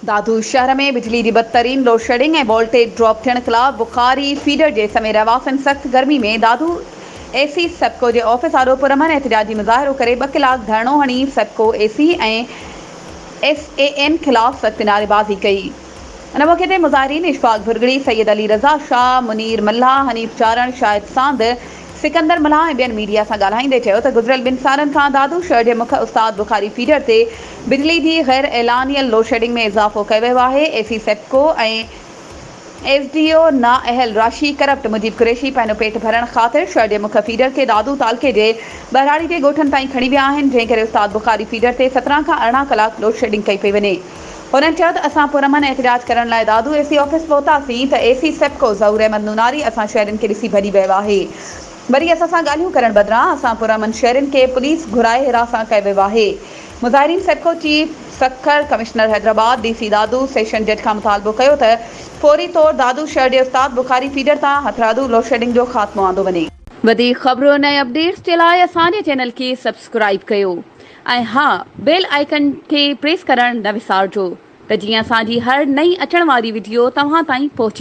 दादू शहर में बिजली की बदतरीन लोड शेडिंग और वोल्टेज ड्रॉप थियण खिलाफ बुखारी फीडर के समय रहवासियों सख्त गर्मी में दादू एसी सेप्को के ऑफिस आरो पुरमन एहतजाजी मुज़ाहिरो करे 2 कलाक धरणो हणी सेप्को एसी और SAN खिलाफ सख्त नारेबाज़ी कई। उन मौके ते मुज़ाहिरीन इशफाक भुरगड़ी, सैयद अली रज़ा शाह, मुनीर मल्ला, हनीफ चारण, शाहिद सांद, सिकंदर मल्हा ऐं ॿियनि मीडिया सां ॻाल्हाईंदे चयो त गुज़िरियल 2 सालनि खां दादू शहर जे मुख्य उस्ताद बुखारी फीडर ते बिजली जी गैर एलानियल लोड शेडिंग में इज़ाफ़ो कयो वियो आहे। एसी सेप्को ऐं SDO नाअहल राशि करप्ट मुजीब कुरैशी पंहिंजो पेट भरण ख़ातिर शहर जे मुख्य फीडर के दादू तालके जे बहराड़ी जे ॻोठनि ताईं खणी विया आहिनि, जंहिं करे उस्ताद बुखारी फीडर ते 17 खां 18 कलाक लोड शेडिंग कई पई वञे। उन्हनि चयो त असां पुरमन एहतजाज करण लाइ दादू एसी ऑफिस पहुतासीं त एसी सेप्को ज़हूर अहमद नूनारी असां शहरनि खे ॾिसी भॼी वियो आहे। वरी असां सां ॻाल्हियूं करण बदिरां असां पुरमन शहरनि खे पुलिस घुराए हिरासां कयो वियो आहे। मुज़ाहिरीन SEPCO chief Sukkur commissioner Hyderabad DC Dadu session जज खां मुतालबो कयो त फौरी तौर दादू शहर जे उस्ताद बुखारी फीडर तां हथरादू लोड शेडिंग जो ख़ात्मो आंदो वञे। वधीक ख़बरूं ऐं अपडेट्स जे लाइ असांजे चैनल खे सब्सक्राइब कयो ऐं हा बेल आइकन खे प्रेस करण न विसारजो त जीअं असांजी हर नई अचण वारी वीडियो तव्हां ताईं पहुची